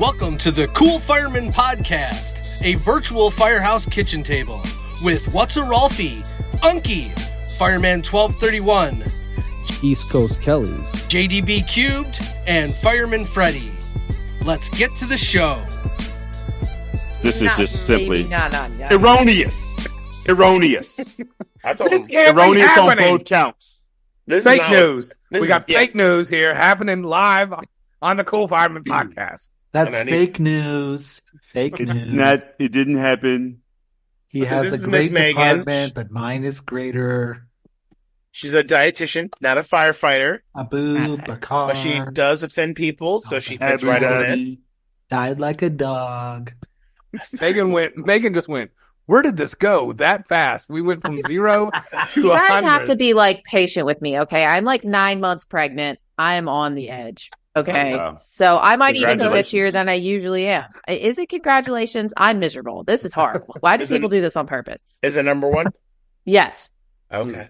Welcome to the Cool Fireman Podcast, a virtual firehouse kitchen table with What's a Rolfie, Unkie, Fireman 1231, East Coast Kellys, JDB Cubed, and Fireman Freddy. Let's get to the show. This is just simply erroneous. Erroneous. I told him erroneous on both counts. This fake news. We got fake news here happening live on the Cool Fireman Podcast. That's fake news. Fake news. It didn't happen. He has a great department, but mine is greater. She's a dietitian, not a firefighter. A boob, a car. But she does offend people, so she fits right on in. Died like a dog. Megan just went, where did this go that fast? We went from 0 to 100. You guys have to be patient with me, okay? I'm 9 months pregnant. I'm on the edge. Okay. So I might even be bitchier than I usually am. Is it congratulations? I'm miserable. This is hard. Why do people do this on purpose? Is it number one? Yes. Okay.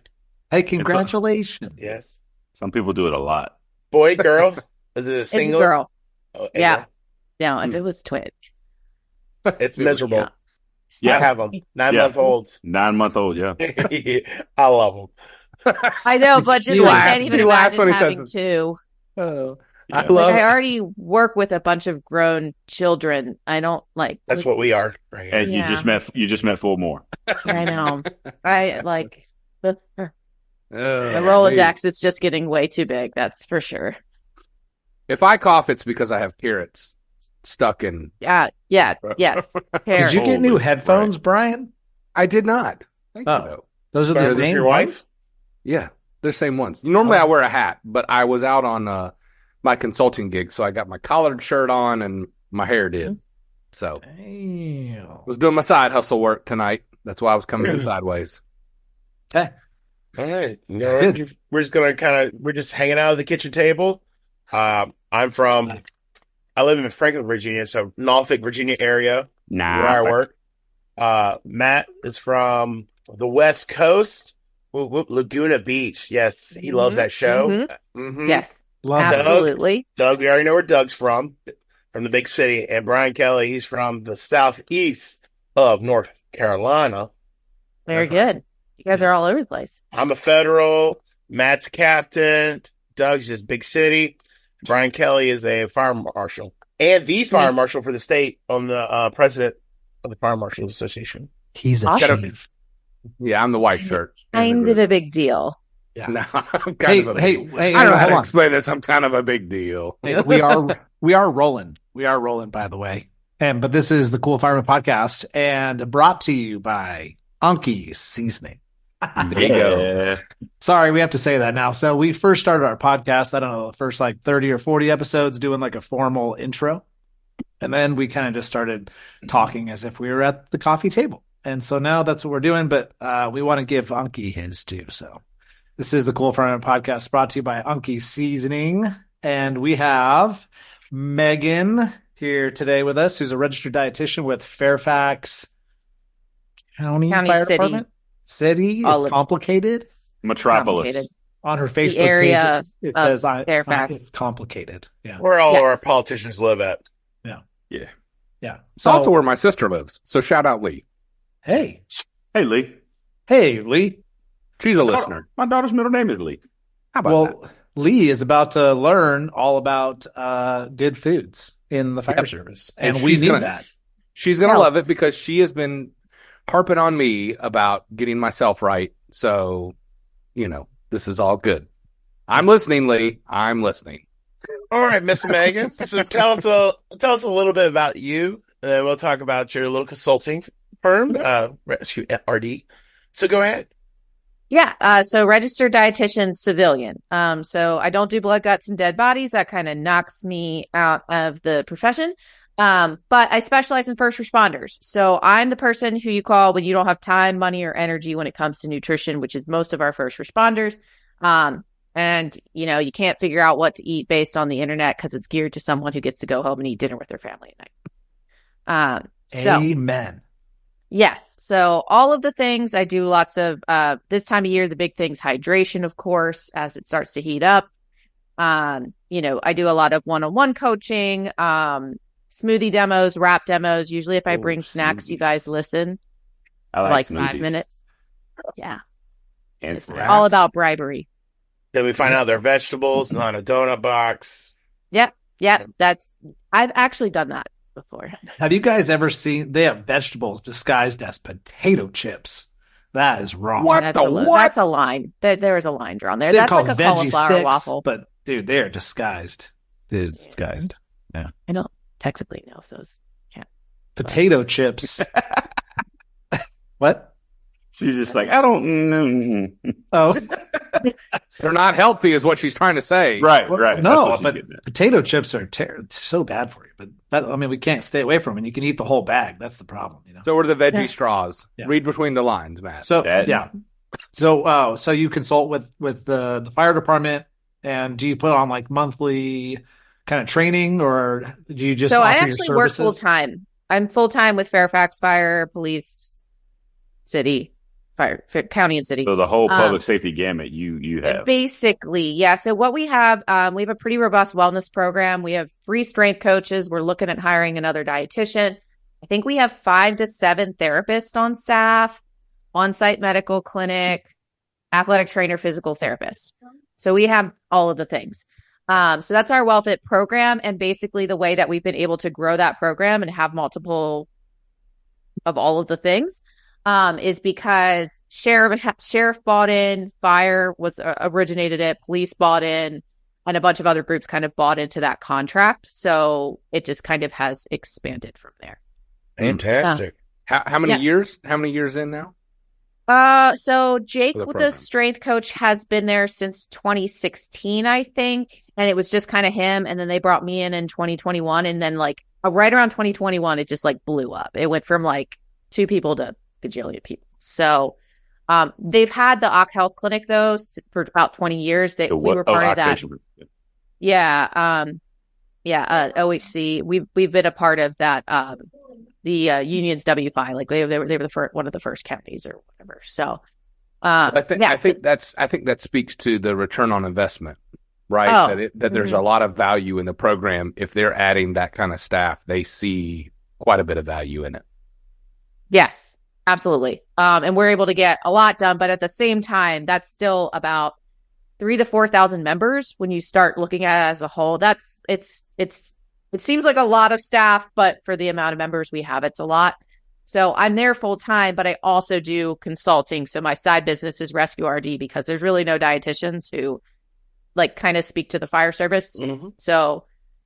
Hey, congratulations. Yes. Some people do it a lot. Boy, girl? Is it a single? It's a girl. Oh, yeah. Girl. No, if it was twin. It's miserable. Yeah. I have them. 9-month-olds. 9-month-old, yeah. I love them. I know, but just can't even imagine having two. Oh. Yeah. I already work with a bunch of grown children. I don't That's what we are. Right. And you just met 4 more. I know. The Rolodex is just getting way too big. That's for sure. If I cough, it's because I have carrots stuck in. Yes. Did you get new headphones, Brian? I did not. Thank you, though. Those are the same your wife? Yeah, they're the same ones. Normally I wear a hat, but I was out on my consulting gig, so I got my collared shirt on and my hair did. So I was doing my side hustle work tonight. That's why I was coming in sideways. Okay. All right. We're just gonna we're just hanging out at the kitchen table. I live in Franklin, Virginia, so Norfolk, Virginia area where I work. Matt is from the West Coast, Laguna Beach. Yes, he loves that show. Mm-hmm. Yes. Absolutely. Doug, we already know where Doug's from the big city. And Brian Kelly, he's from the southeast of North Carolina. Very good. You guys are all over the place. I'm a federal. Matt's a captain. Doug's just big city. Brian Kelly is a fire marshal. And the fire marshal for the state on the president of the Fire Marshals Association. He's a chief. Yeah, I'm the white shirt. Kind of a big deal. Yeah. No, I'm kind of I don't know how to explain this. I'm kind of a big deal. Hey, we are rolling. We are rolling, by the way. But this is the Cool Fireman Podcast, and brought to you by Unkie Seasoning. There you go. Sorry, we have to say that now. So we first started our podcast, I don't know, the first 30 or 40 episodes doing a formal intro. And then we kind of just started talking as if we were at the coffee table. And so now that's what we're doing, but we want to give Unkie his too. So this is the Cool Fireman Podcast brought to you by Unkie Seasoning. And we have Megan here today with us, who's a registered dietitian with Fairfax County Fire Department. City. It's complicated. Metropolis. On her Facebook area page, it says Fairfax. It's complicated. Yeah. Where all our politicians live at. Yeah. It's also where my sister lives. So shout out Lee. Hey, Lee. Hey, Lee. She's a listener. My daughter's middle name is Lee. How about that? Lee is about to learn all about good foods in the fire service. And we need that. She's going to love it because she has been harping on me about getting myself right. So, this is all good. I'm listening, Lee. I'm listening. All right, Miss Megan. So tell us a little bit about you, and then we'll talk about your little consulting firm, Rescue RD. So go ahead. Yeah. So registered dietitian, civilian. So I don't do blood, guts, and dead bodies. That kind of knocks me out of the profession. But I specialize in first responders. So I'm the person who you call when you don't have time, money, or energy when it comes to nutrition, which is most of our first responders. And you can't figure out what to eat based on the internet because it's geared to someone who gets to go home and eat dinner with their family at night. Amen. Yes. So all of the things I do lots of, this time of year, the big thing's hydration, of course, as it starts to heat up. I do a lot of one-on-one coaching, smoothie demos, wrap demos. Usually if I bring snacks, you guys listen. I like smoothies. 5 minutes. Yeah. And It's snacks. all about bribery. Then we find out they're vegetables, not a donut box. Yep. I've actually done that before. Have you guys ever seen, they have vegetables disguised as potato chips? That is wrong. That's a line. There is a line drawn there. They're That's like called a veggie cauliflower sticks, waffle. but dude, they are disguised. It's disguised. Yeah. I don't technically know if those count. Potato chips. What? She's just like, I don't know. Oh, They're not healthy, is what she's trying to say. Right. no, That's what she's but getting at. potato chips are so bad for you. But we can't stay away from them. You can eat the whole bag. That's the problem, you know. So what are the veggie straws? Yeah. Read between the lines, Matt. So That- yeah, so you consult with the fire department, and do you put on like monthly kind of training, or do you just So I offer your actually work services? full time. I'm full time with Fairfax Fire, Police, City, Fire, County, and City. So the whole public safety gamut you have. Basically, yeah. So what we have a pretty robust wellness program. We have 3 strength coaches. We're looking at hiring another dietitian. I think we have 5 to 7 therapists on staff, on-site medical clinic, athletic trainer, physical therapist. So we have all of the things. So that's our WellFit program. And basically the way that we've been able to grow that program and have multiple of all of the things is because sheriff bought in, fire was originated it, police bought in, and a bunch of other groups kind of bought into that contract. So it just kind of has expanded from there. Fantastic. How many years? How many years in now? So Jake, For the the program. strength coach, has been there since 2016, I think. And it was just kind of him. And then they brought me in 2021. And then like right around 2021, it just like blew up. It went from like 2 people to gajillion people. So they've had the OC Health Clinic though for about 20 years. We were part of that. occupational group. Yeah. OHC. We've been a part of that. The Union's W5, like they were one of the first counties or whatever. So, I think that speaks to the return on investment, right? Oh. That there's a lot of value in the program. If they're adding that kind of staff, they see quite a bit of value in it. Yes, absolutely. And we're able to get a lot done, but at the same time, that's still about 3,000 to 4,000 members when you start looking at it as a whole. It seems like a lot of staff, but for the amount of members we have, it's a lot. So I'm there full time, but I also do consulting. So my side business is Rescue RD because there's really no dietitians who like kind of speak to the fire service. Mm-hmm. So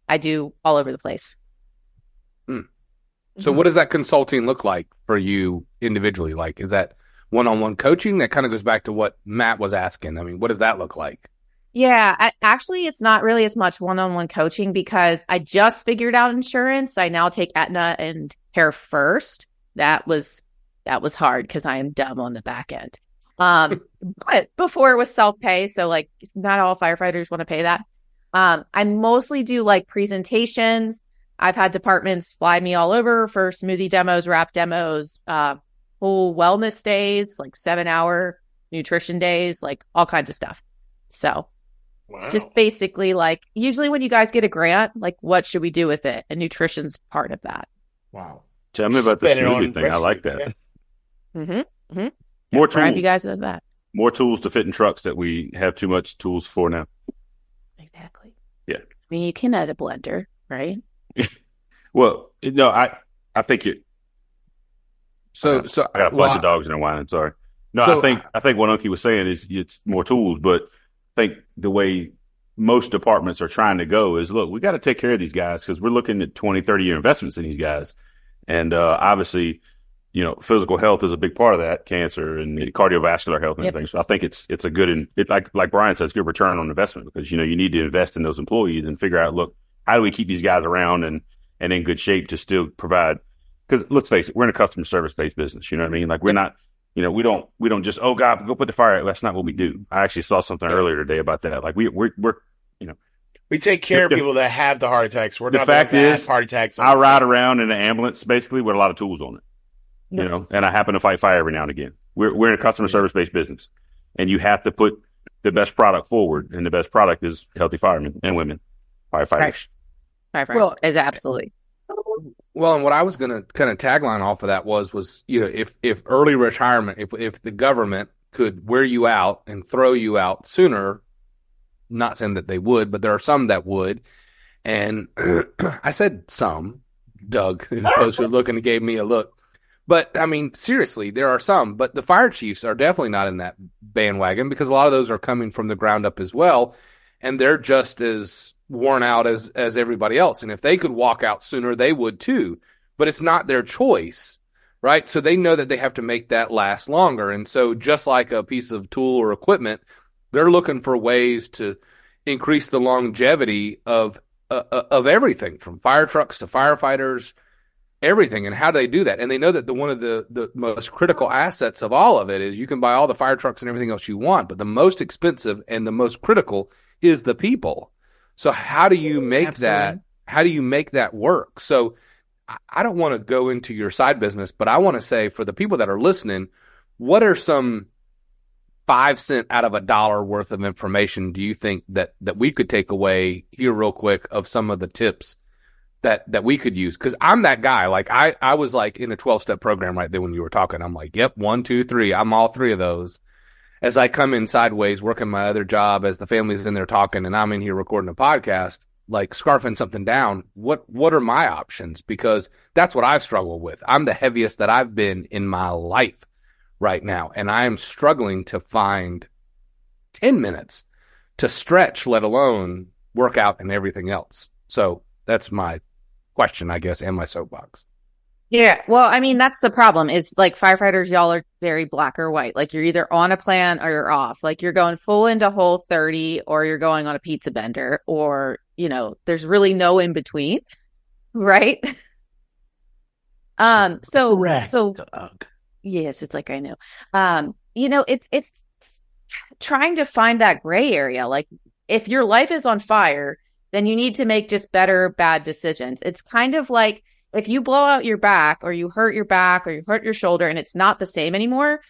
I do all over the place. So what does that consulting look like for you individually? Like, is that one-on-one coaching? That kind of goes back to what Matt was asking. I mean, what does that look like? Yeah, actually, it's not really as much one-on-one coaching because I just figured out insurance. I now take Aetna and Care First. That was hard because I am dumb on the back end. But before it was self-pay, so like not all firefighters want to pay that. I mostly do like presentations. I've had departments fly me all over for smoothie demos, wrap demos, full wellness days, like 7-hour nutrition days, like all kinds of stuff. So. Wow. Just basically like usually when you guys get a grant, like what should we do with it? And nutrition's part of that. Wow. Tell me about the Spend it on smoothie thing. I like that. Yeah. More Brian, tools. you guys know that. More tools to fit in trucks that we have too much tools for now. Exactly. Yeah. I mean, you can add a blender, right? Well, no, I think it. So I got a bunch of dogs in there whining. Sorry. No, So- I think what Unkie was saying is it's more tools, but I think the way most departments are trying to go is, look, we got to take care of these guys because we're looking at 20, 30-year investments in these guys. And obviously, physical health is a big part of that, cancer and cardiovascular health and everything. So I think it's a good, like Brian says, good return on investment because, you need to invest in those employees and figure out, look, how do we keep these guys around and in good shape to still provide? Because let's face it, we're in a customer service-based business. You know what I mean? Like we're not, we don't just, oh God, go put the fire out. That's not what we do. I actually saw something earlier today about that. Like we're We take care of people that have the heart attacks. We're the not fact the ones that is, have heart attacks. I ride around in an ambulance basically with a lot of tools on it, and I happen to fight fire every now and again. We're in a customer service-based business, and you have to put the best product forward, and the best product is healthy firemen and women, firefighters. Well, is absolutely. Well, and what I was going to kind of tagline off of that was, if early retirement, if the government could wear you out and throw you out sooner, not saying that they would, but there are some that would. And I said some, Doug, those who are looking, gave me a look. But I mean, seriously, there are some, but the fire chiefs are definitely not in that bandwagon because a lot of those are coming from the ground up as well. And they're just as worn out as everybody else. And if they could walk out sooner, they would too, but it's not their choice, right? So they know that they have to make that last longer. And so just like a piece of tool or equipment, they're looking for ways to increase the longevity of everything from fire trucks to firefighters, everything. And how do they do that? And they know that one of the most critical assets of all of it is you can buy all the fire trucks and everything else you want, but the most expensive and the most critical is the people. So how do you make that? How do you make that work? So I don't want to go into your side business, but I want to say for the people that are listening, what are some 5 cents out of $1 worth of information do you think that we could take away here real quick of some of the tips that we could use? Because I'm that guy. Like I was like in a 12-step program right there when you were talking. I'm like, yep, 1, 2, 3. I'm all 3 of those. As I come in sideways, working my other job, as the family's in there talking, and I'm in here recording a podcast, like scarfing something down, what are my options? Because that's what I've struggled with. I'm the heaviest that I've been in my life right now, and I am struggling to find 10 minutes to stretch, let alone work out and everything else. So that's my question, I guess, and my soapbox. Yeah. Well, I mean, that's the problem is like firefighters, y'all are very black or white. Like you're either on a plan or you're off. Like you're going full into Whole30 or you're going on a pizza bender or, there's really no in between. Right. Correct, So Doug. yes, it's like, I know, it's trying to find that gray area. Like if your life is on fire, then you need to make just better, bad decisions. It's kind of like, if you blow out your back or you hurt your back or you hurt your shoulder and it's not the same anymore,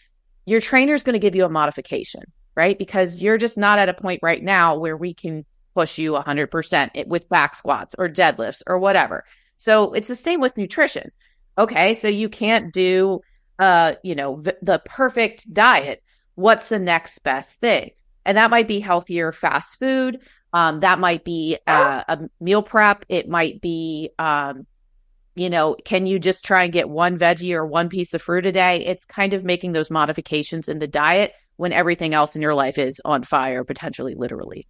your trainer's going to give you a modification, right? Because you're just not at a point right now where we can push you 100% with back squats or deadlifts or whatever. So it's the same with nutrition. Okay, so you can't do, the perfect diet. What's the next best thing? And that might be healthier fast food. That might be a meal prep. It might be can you just try and get one veggie or one piece of fruit a day? It's kind of making those modifications in the diet when everything else in your life is on fire, potentially literally.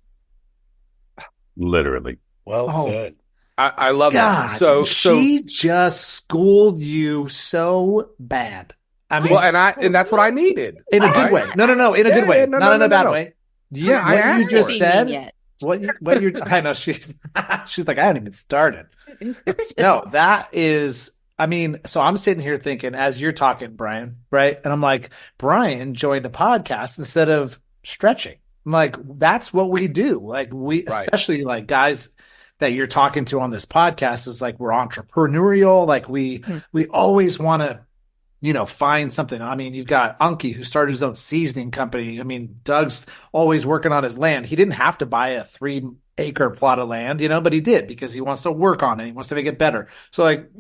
Literally. Well said. I love God, that. So she just schooled you so bad. I mean, well, and that's what I needed in a good way. No, in a good way, not in a bad way. Yeah, what you just said. Yet. What you I know she's like, I haven't even started. No, that is, I mean, so I'm sitting here thinking as you're talking, Brian, right? And I'm like, Brian joined a podcast instead of stretching. I'm like, that's what we do. Like especially like guys that you're talking to on this podcast is like, we're entrepreneurial. Like we always want to, find something. I mean, you've got Unkie who started his own seasoning company. I mean, Doug's always working on his land. He didn't have to buy a 3-acre plot of land, but he did because he wants to work on it. He wants to make it better. So like,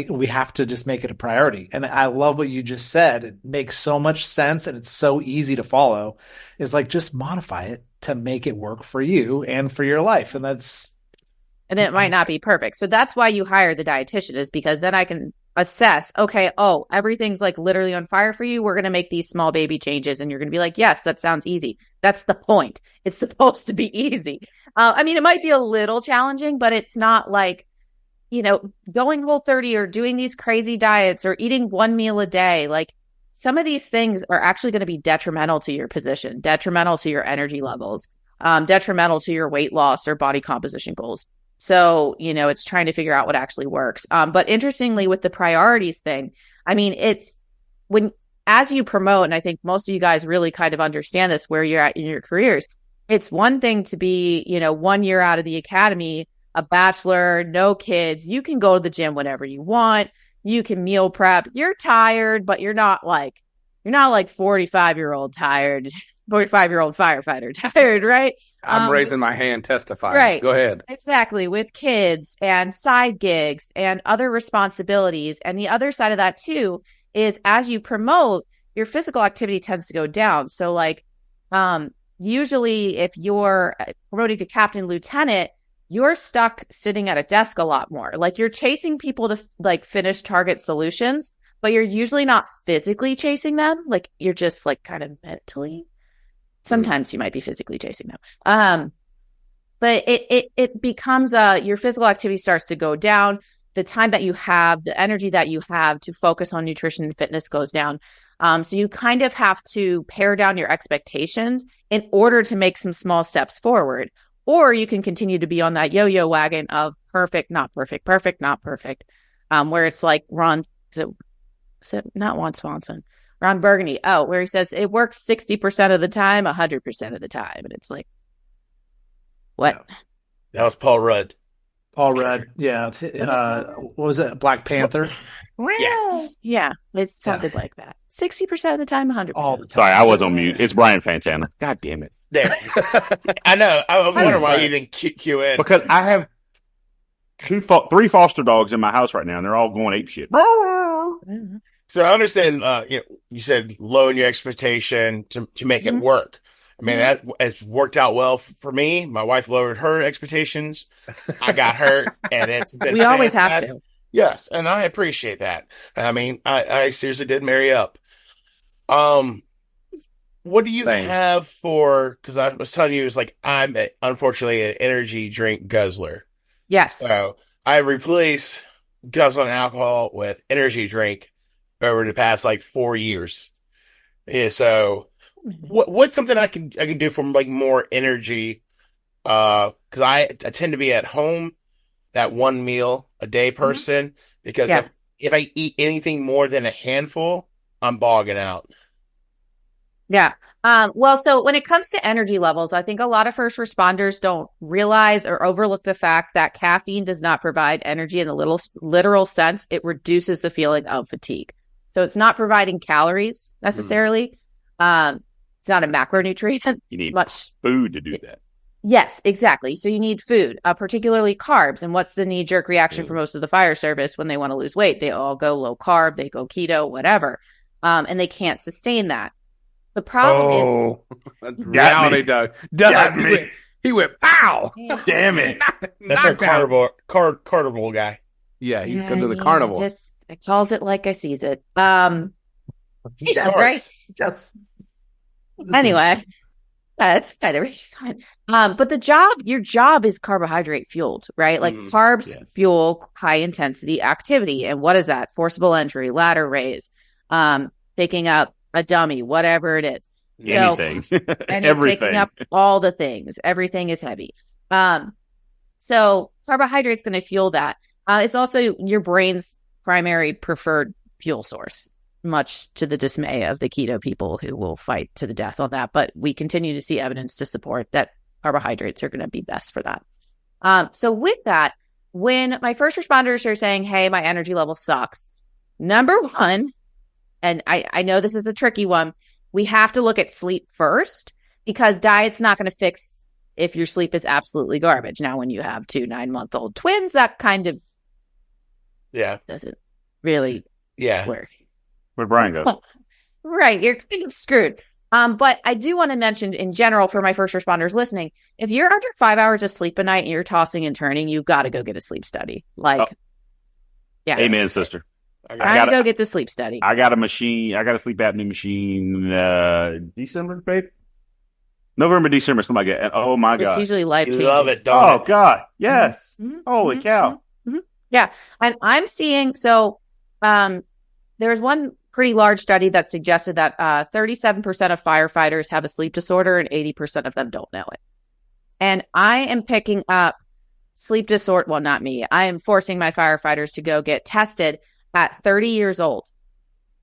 we have to just make it a priority. And I love what you just said. It makes so much sense and it's so easy to follow. Is like, just modify it to make it work for you and for your life. And it might not be perfect. So that's why you hire the dietitian, is because then I can assess, okay, everything's like literally on fire for you. We're going to make these small baby changes. And you're going to be like, yes, that sounds easy. That's the point. It's supposed to be easy. I mean, it might be a little challenging, but it's not like, going Whole30 or doing these crazy diets or eating one meal a day. Like some of these things are actually going to be detrimental to your position, detrimental to your energy levels, detrimental to your weight loss or body composition goals. So, it's trying to figure out what actually works. But interestingly, with the priorities thing, I mean, it's as you promote, and I think most of you guys really kind of understand this where you're at in your careers, it's one thing to be, 1 year out of the academy, a bachelor, no kids. You can go to the gym whenever you want. You can meal prep. You're tired, but you're not like 45-year-old tired, 45-year-old firefighter tired, right? I'm raising my hand testifying. Right. Go ahead. Exactly. With kids and side gigs and other responsibilities. And the other side of that too is as you promote, your physical activity tends to go down. So like, usually if you're promoting to captain, lieutenant, you're stuck sitting at a desk a lot more. Like you're chasing people to like finish target solutions, but you're usually not physically chasing them. Like you're just like kind of mentally. Sometimes you might be physically chasing them. But it becomes your physical activity starts to go down. The time that you have, the energy that you have to focus on nutrition and fitness goes down. So you kind of have to pare down your expectations in order to make some small steps forward. Or you can continue to be on that yo-yo wagon of perfect, not perfect, perfect, not perfect. Where it's like Ron Burgundy. Oh, where he says it works 60% of the time, 100% of the time. And it's like, what? That was Paul Rudd. Paul Rudd. Yeah. What was it? Black Panther? Yes. Yeah. It's something like that. 60% of the time, 100% All the of the time. Sorry, I was on mute. It's Brian Fantana. God damn it. There. I know. I wonder why you didn't cue in. Because I have 3 foster dogs in my house right now, and they're all going ape shit. time. So I understand, you said lower your expectation to make it work. I mean, that has worked out well for me. My wife lowered her expectations. I got hurt, and it's been We always have to. Yes, and I appreciate that. I mean, I seriously did marry up. What do you have for, because I was telling you, it's like I'm unfortunately an energy drink guzzler. Yes. So I replaced guzzling alcohol with energy drink over the past like 4 years. Yeah, so what's something I can do for like more energy? Because I tend to be at home, that one meal a day person. Because if I eat anything more than a handful, I'm bogging out. Yeah. Well, so when it comes to energy levels, I think a lot of first responders don't realize or overlook the fact that caffeine does not provide energy in the literal sense. It reduces the feeling of fatigue. So it's not providing calories necessarily. It's not a macronutrient. You need much food to do that. Yes, exactly. So you need food, particularly carbs. And what's the knee-jerk reaction for most of the fire service when they want to lose weight? They all go low carb, they go keto, whatever. And they can't sustain that. The problem is reality, Doug. He went, pow! Damn it. That's our carnivore guy. Yeah, he's come to the carnival. Just calls it like I sees it. Yes. Right? Yes. Anyway, that's kind of fine. But your job is carbohydrate fueled, right? Like carbs fuel high intensity activity. And what is that? Forcible entry, ladder raise, picking up a dummy, whatever it is. Anything. Everything. Picking up all the things. Everything is heavy. So carbohydrate's going to fuel that. It's also your brain's primary preferred fuel source, much to the dismay of the keto people who will fight to the death on that. But we continue to see evidence to support that carbohydrates are going to be best for that. So with that, when my first responders are saying, hey, my energy level sucks, number one, and I know this is a tricky one, we have to look at sleep first, because diet's not going to fix if your sleep is absolutely garbage. Now, when you have 2 9-month-old twins, that kind of doesn't really work. Where'd Brian go? Right. You're kind of screwed. But I do want to mention in general for my first responders listening, if you're under 5 hours of sleep a night and you're tossing and turning, you've got to go get a sleep study. Amen, sister. I gotta go get the sleep study. I got a machine. I got a sleep apnea machine. December, babe? November, December, something like that. And, oh my God. It's usually life-changing. You love it, don't Oh God. Yes. Holy cow. Yeah. And I'm seeing, there's one pretty large study that suggested that 37% of firefighters have a sleep disorder and 80% of them don't know it. And I am picking up sleep disorder. Well, not me. I am forcing my firefighters to go get tested at 30 years old.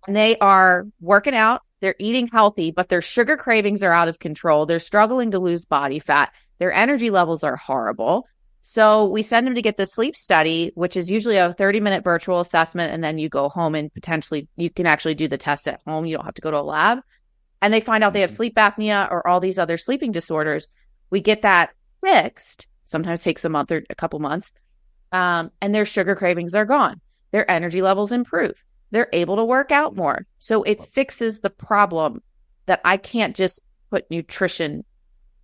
And they are working out. They're eating healthy, but their sugar cravings are out of control. They're struggling to lose body fat. Their energy levels are horrible. So we send them to get the sleep study, which is usually a 30-minute virtual assessment. And then you go home and potentially you can actually do the test at home. You don't have to go to a lab. And they find out they have sleep apnea or all these other sleeping disorders. we get that fixed. Sometimes it takes a month or a couple months. And their sugar cravings are gone. Their energy levels improve. They're able to work out more. So it fixes the problem that I can't just put nutrition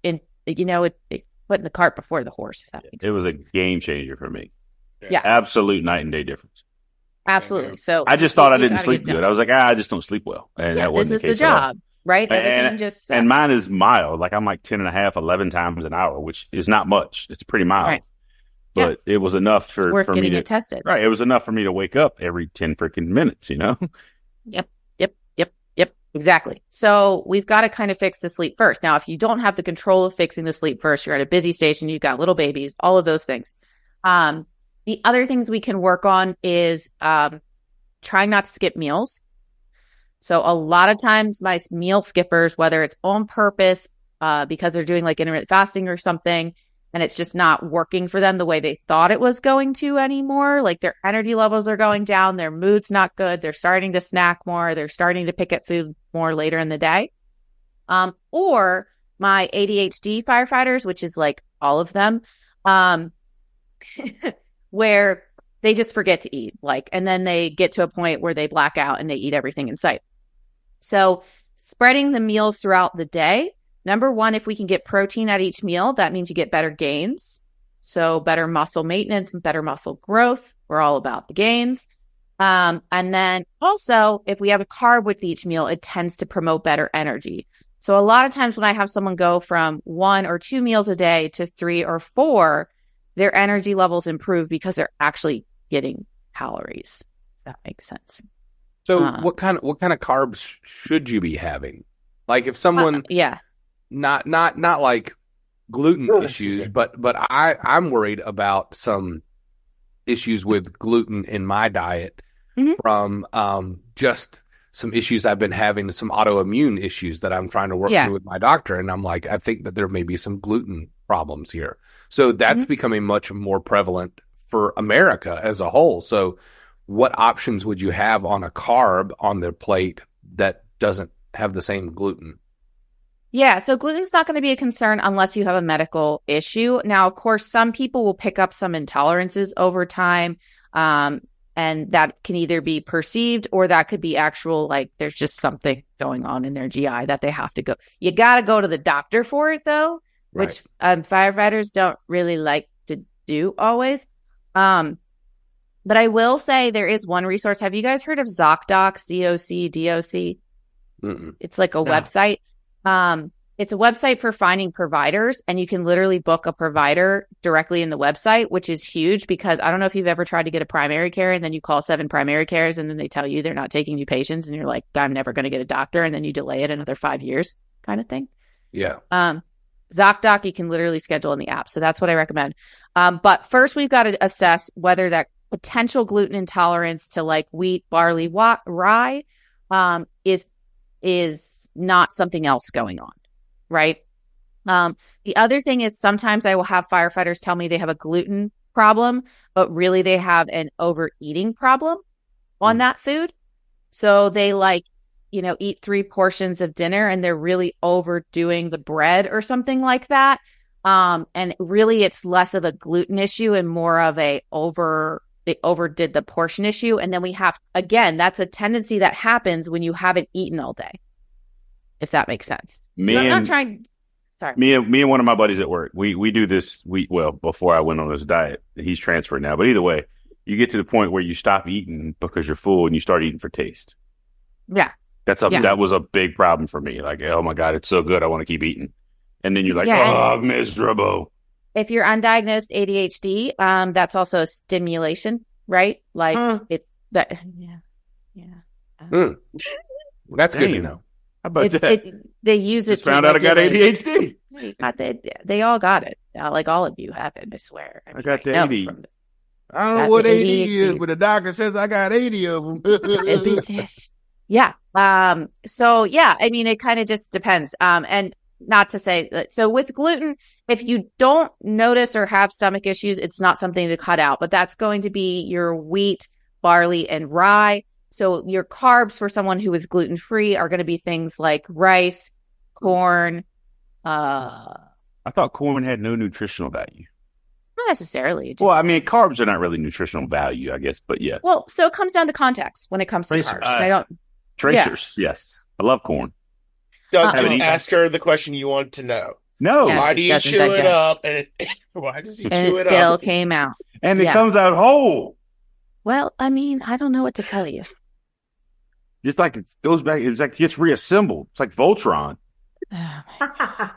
in, putting the cart before the horse. If that makes sense. It was a game changer for me. Yeah. Absolute night and day difference. Absolutely. So I just thought I didn't sleep good. I was like, I just don't sleep well. And that wasn't this the is case the job, right? Everything just sucks. And mine is mild. Like I'm like 10 and a half, 11 times an hour, which is not much. It's pretty mild. Right. But it was enough for me to tested. Right. It was enough for me to wake up every 10 freaking minutes, Yep. Exactly. So we've got to kind of fix the sleep first. Now, if you don't have the control of fixing the sleep first, you're at a busy station, you've got little babies, all of those things. The other things we can work on is trying not to skip meals. So a lot of times my meal skippers, whether it's on purpose because they're doing like intermittent fasting or something, and it's just not working for them the way they thought it was going to anymore. Like their energy levels are going down. Their mood's not good. They're starting to snack more. They're starting to pick at food more later in the day. Or my ADHD firefighters, which is like all of them, where they just forget to eat. And then they get to a point where they black out and they eat everything in sight. So spreading the meals throughout the day. Number one, if we can get protein at each meal, that means you get better gains. So better muscle maintenance and better muscle growth. We're all about the gains. And then also, if we have a carb with each meal, it tends to promote better energy. So a lot of times when I have someone go from 1 or 2 meals a day to 3 or 4, their energy levels improve because they're actually getting calories. If that makes sense. So what kind of carbs should you be having? Like if someone... Not like gluten issues, but I'm worried about some issues with gluten in my diet from just some issues I've been having, some autoimmune issues that I'm trying to work through with my doctor. And I'm like, I think that there may be some gluten problems here. So that's becoming much more prevalent for America as a whole. So what options would you have on a carb on their plate that doesn't have the same gluten? Yeah, so gluten's not going to be a concern unless you have a medical issue. Now, of course, some people will pick up some intolerances over time, and that can either be perceived or that could be actual, like there's just something going on in their GI that they have to go. You got to go to the doctor for it, though, which firefighters don't really like to do always. But I will say there is one resource. Have you guys heard of ZocDoc, ZocDoc? It's like a website. It's a website for finding providers, and you can literally book a provider directly in the website, which is huge because I don't know if you've ever tried to get a primary care and then you call 7 primary cares and then they tell you they're not taking new patients and you're like, I'm never going to get a doctor. And then you delay it another 5 years kind of thing. Yeah. ZocDoc, you can literally schedule in the app. So that's what I recommend. But first we've got to assess whether that potential gluten intolerance to like wheat, barley, rye, is not something else going on, right? The other thing is sometimes I will have firefighters tell me they have a gluten problem, but really they have an overeating problem on that food. So they eat 3 portions of dinner and they're really overdoing the bread or something like that. And really it's less of a gluten issue and more of they overdid the portion issue. And then we have, again, that's a tendency that happens when you haven't eaten all day. If that makes sense. Me and one of my buddies at work, we do this. Before I went on this diet, he's transferred now. But either way, you get to the point where you stop eating because you're full and you start eating for taste. Yeah, that was a big problem for me. Like, oh my God, it's so good, I want to keep eating. And then you're like, I'm miserable. If you're undiagnosed ADHD, that's also a stimulation, right? Like that's good to know. How about that? They use it. Just found out I got ADHD. They all got it. Like all of you have it. I swear. I got the AD. I don't know what AD is, but the doctor says I got 80 of them. Yeah. So yeah, I mean, it kind of just depends. And not to say that. So with gluten, if you don't notice or have stomach issues, it's not something to cut out. But that's going to be your wheat, barley, and rye. So your carbs for someone who is gluten-free are going to be things like rice, corn. I I thought corn had no nutritional value. Not necessarily. Well, I mean, carbs are not really nutritional value, I guess, but yeah. Well, so it comes down to context when it comes to carbs. I don't. Tracers, yes. I love corn. Doug, just ask her the question you want to know. No. Yes, why do you chew it up? And why does he chew it up? And it still came out. And it comes out whole. Well, I mean, I don't know what to tell you. Just like it goes back, it's like it gets reassembled. It's like Voltron.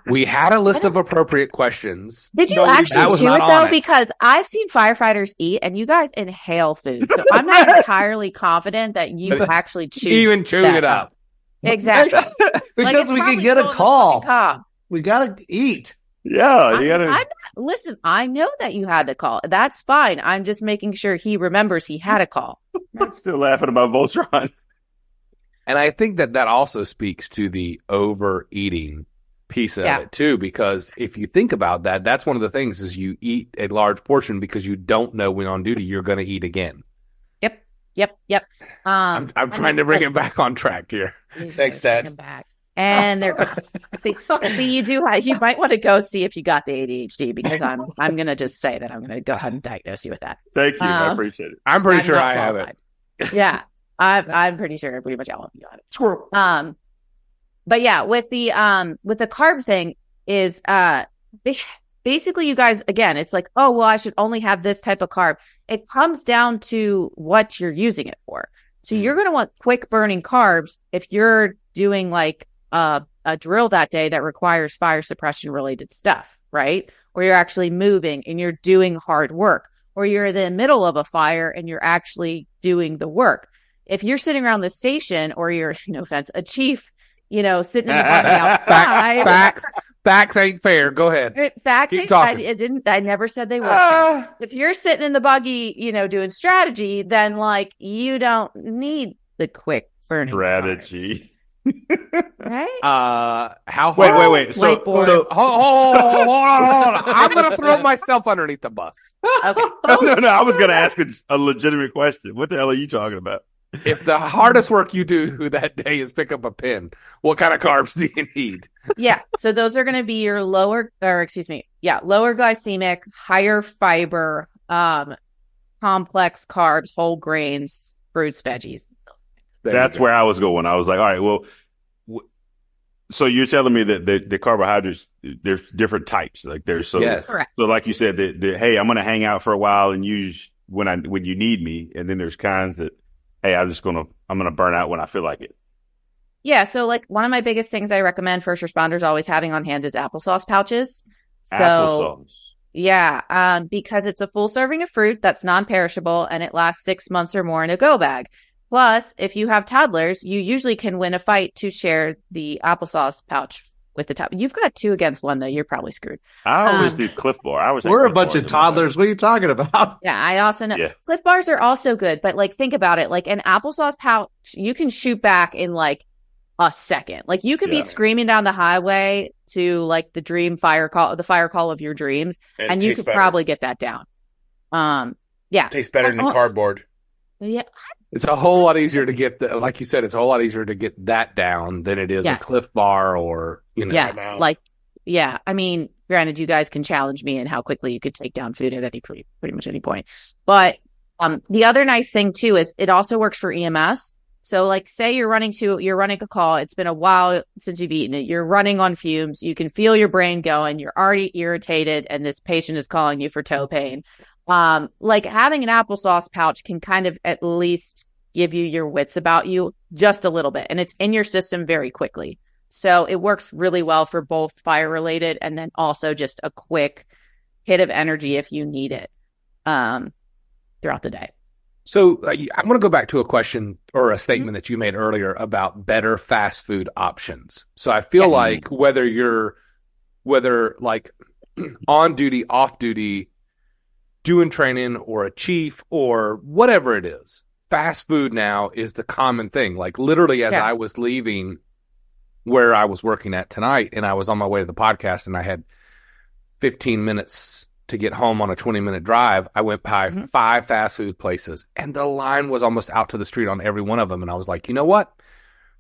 We had a list of appropriate questions. Did you actually chew it though? Because I've seen firefighters eat, and you guys inhale food, so I'm not entirely confident that you actually chewed it up. Exactly, because we can get a call. We gotta eat. Yeah, you gotta. Listen, I know that you had to call. That's fine. I'm just making sure he remembers he had a call. I'm still laughing about Voltron. And I think that also speaks to the overeating piece of it too, because if you think about that, that's one of the things is you eat a large portion because you don't know when on duty you're going to eat again. Yep. I'm trying to bring it back on track here. Thanks, Dad. And they're going see. You might want to go see if you got the ADHD, because I'm going to just say that I'm going to go ahead and diagnose you with that. Thank you. I appreciate it. I'm pretty sure I have it. Yeah. I'm pretty sure pretty much all of you have it. Squirrel. But yeah, with the carb thing is basically, you guys, again, it's like, oh well, I should only have this type of carb. It comes down to what you're using it for. So you're going to want quick burning carbs if you're doing like a drill that day that requires fire suppression related stuff, right? Or you're actually moving and you're doing hard work, or you're in the middle of a fire and you're actually doing the work. If you're sitting around the station, or you're, no offense, a chief, sitting in the buggy outside. Facts ain't fair. Go ahead. Facts ain't fair. I never said they were. If you're sitting in the buggy, doing strategy, then like you don't need the quick burning strategy. Right? How? Wait. So hold on. I'm gonna throw myself underneath the bus. Okay. No. I was gonna ask a legitimate question. What the hell are you talking about? If the hardest work you do that day is pick up a pen, what kind of carbs do you need? Yeah. So those are going to be your lower glycemic, higher fiber, complex carbs, whole grains, fruits, veggies. That's where I was going. I was like, all right, well, so you're telling me that the carbohydrates, there's different types. Like there's Correct. So like you said, hey, I'm going to hang out for a while and use when you need me. And then there's kinds that, hey, I'm going to burn out when I feel like it. Yeah. So like one of my biggest things I recommend first responders always having on hand is applesauce pouches. Applesauce. Yeah. Because it's a full serving of fruit that's non-perishable and it lasts 6 months or more in a go bag. Plus, if you have toddlers, you usually can win a fight to share the applesauce pouch with the top. You've got 2 against 1 though. You're probably screwed. I always do Cliff Bar. We're a bunch of toddlers. What are you talking about? Yeah, I also know Cliff Bars are also good, but like think about it. Like an applesauce pouch, you can shoot back in like a second. Like you could be screaming down the highway to like the fire call of your dreams, and you could probably get that down. Yeah, tastes better than cardboard. Yeah. It's a whole lot easier to get like you said, it's a whole lot easier to get that down than it is a Cliff Bar or, Yeah. I mean, granted, you guys can challenge me in how quickly you could take down food at pretty much any point. But the other nice thing too is it also works for EMS. So like say you're running a call. It's been a while since you've eaten it. You're running on fumes. You can feel your brain going. You're already irritated and this patient is calling you for toe pain. Like having an applesauce pouch can kind of at least give you your wits about you just a little bit, and it's in your system very quickly. So it works really well for both fire related and then also just a quick hit of energy if you need it throughout the day. So I'm going to go back to a question or a statement that you made earlier about better fast food options. So I feel like whether like on duty, off duty, doing training or a chief or whatever it is, fast food now is the common thing. Like literally as I was leaving where I was working at tonight and I was on my way to the podcast and I had 15 minutes to get home on a 20-minute drive, I went by 5 fast food places and the line was almost out to the street on every one of them. And I was like, you know what?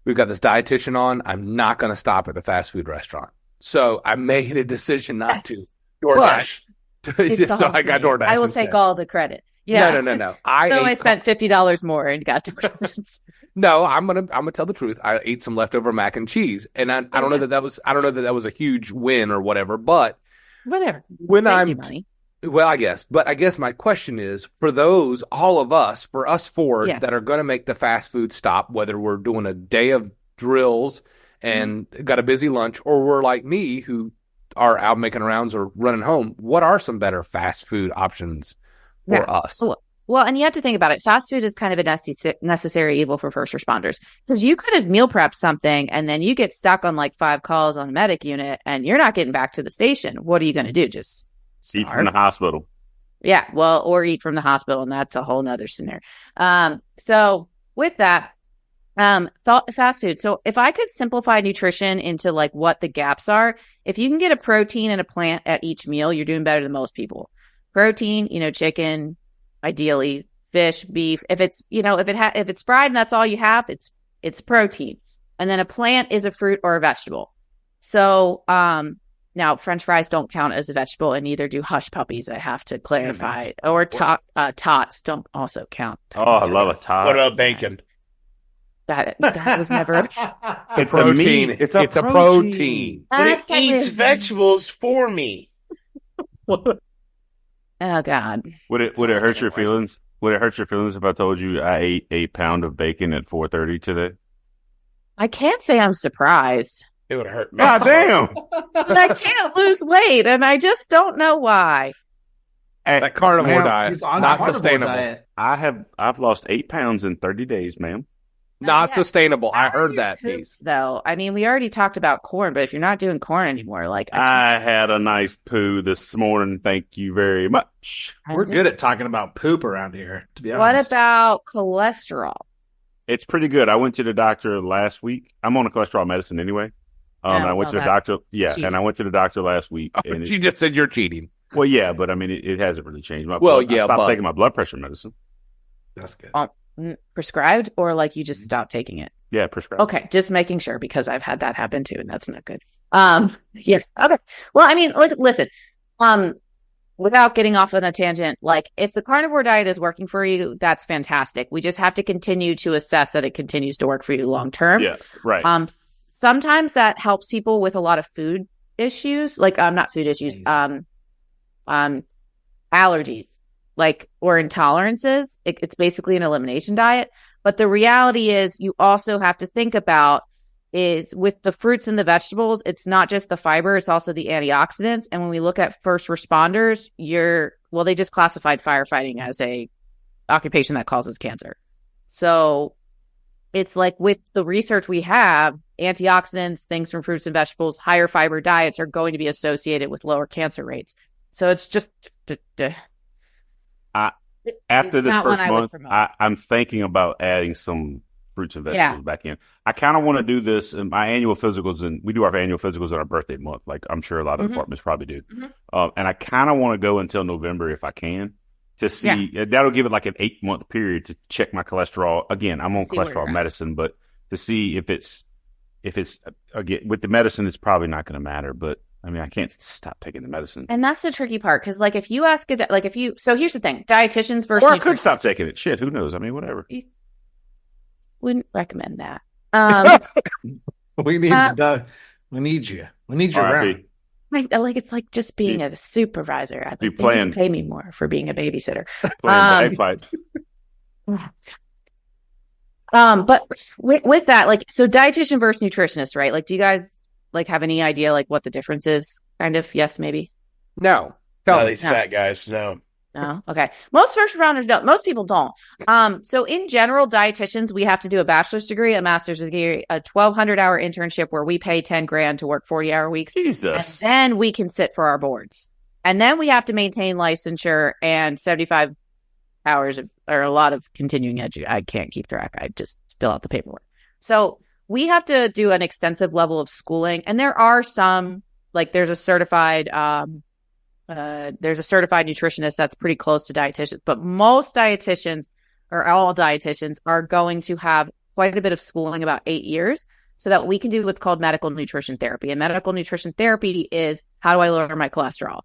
We've got this dietitian on. I'm not going to stop at the fast food restaurant. So I made a decision not to. DoorDash. So I got DoorDash. I will take all the credit. Yeah. No. I spent $50 more and got DoorDash. No, I'm gonna tell the truth. I ate some leftover mac and cheese, and I don't know that was a huge win or whatever. But whatever. When Saves you money. Well, I guess my question is for all of us, for us four that are going to make the fast food stop, whether we're doing a day of drills and got a busy lunch, or we're like me who are out making rounds or running home. What are some better fast food options for us? Well, and you have to think about it. Fast food is kind of a necessary evil for first responders, because you could have meal prepped something and then you get stuck on like 5 calls on a medic unit and you're not getting back to the station. What are you going to do? Just eat from the hospital. Yeah, well, or eat from the hospital, and that's a whole nother scenario. So with that, fast food. So if I could simplify nutrition into like what the gaps are, if you can get a protein and a plant at each meal, you're doing better than most people. Protein, chicken, ideally fish, beef. If it's, if it's fried and that's all you have, it's protein. And then a plant is a fruit or a vegetable. So, now French fries don't count as a vegetable, and neither do hush puppies. I have to clarify. Or tots don't also count. Oh, I love a tot. What about bacon? That was never. It's a protein. It's a protein. But it eats vegetables for me. Oh God. Would it hurt your feelings? Would it hurt your feelings if I told you I ate a pound of bacon at 4:30 today? I can't say I'm surprised. It would hurt me. God damn! But I can't lose weight, and I just don't know why. That carnivore diet, He's on not carnivore sustainable. diet. I've lost 8 pounds in 30 days, ma'am. Not sustainable. I heard that piece. Though, I mean, we already talked about corn, but if you're not doing corn anymore, like I had a nice poo this morning. Thank you very much. We're good at talking about poop around here, to be honest. What about cholesterol? It's pretty good. I went to the doctor last week. I'm on a cholesterol medicine anyway. And I went to the doctor. Yeah, cheating. And I went to the doctor last week. And You just said you're cheating. Well, yeah, but I mean, it hasn't really changed. I stopped taking my blood pressure medicine. That's good. Prescribed, or like you just stopped taking it? Yeah, prescribed. Okay, just making sure, because I've had that happen too, and that's not good. Yeah. Okay. Well, I mean, listen. Without getting off on a tangent, like if the carnivore diet is working for you, that's fantastic. We just have to continue to assess that it continues to work for you long term. Yeah, right. Sometimes that helps people with a lot of food issues, like not food issues, allergies, like, or intolerances. It's basically an elimination diet. But the reality is, you also have to think about is with the fruits and the vegetables, it's not just the fiber, it's also the antioxidants. And when we look at first responders, they just classified firefighting as a occupation that causes cancer. So it's like with the research we have, antioxidants, things from fruits and vegetables, higher fiber diets are going to be associated with lower cancer rates. So it's just after this first month, I'm thinking about adding some fruits and vegetables back in. I kind of want to do this in my annual physicals, and we do our annual physicals in our birthday month, like I'm sure a lot of departments probably do. And I kind of want to go until November if I can, to see. That'll give it like an 8-month period to check my cholesterol. Again, I'm on cholesterol medicine, but to see if it's again with the medicine, it's probably not going to matter. But I mean, I can't stop taking the medicine. And that's the tricky part, because like if you ask so here's the thing, dietitians versus, or I could stop taking it. Shit, who knows? I mean, whatever. Wouldn't recommend that. We need you. We need you around. Like it's like just being a supervisor. I'd like to pay me more for being a babysitter. But with that, like, so dietitian versus nutritionist, right? Like, do you guys like have any idea like what the difference is? Kind of, yes, maybe. No. These fat guys, no. No. Okay. Most first rounders don't. Most people don't. So in general, dietitians, we have to do a bachelor's degree, a master's degree, a 1,200-hour internship where we pay $10,000 to work 40-hour weeks. Jesus. And then we can sit for our boards. And then we have to maintain licensure and 75 hours or a lot of continuing education. I can't keep track. I just fill out the paperwork. So we have to do an extensive level of schooling. And there are some, like there's a certified nutritionist that's pretty close to dietitians, but most dietitians or all dietitians are going to have quite a bit of schooling, about 8 years. so that we can do what's called medical nutrition therapy. And medical nutrition therapy is, how do I lower my cholesterol?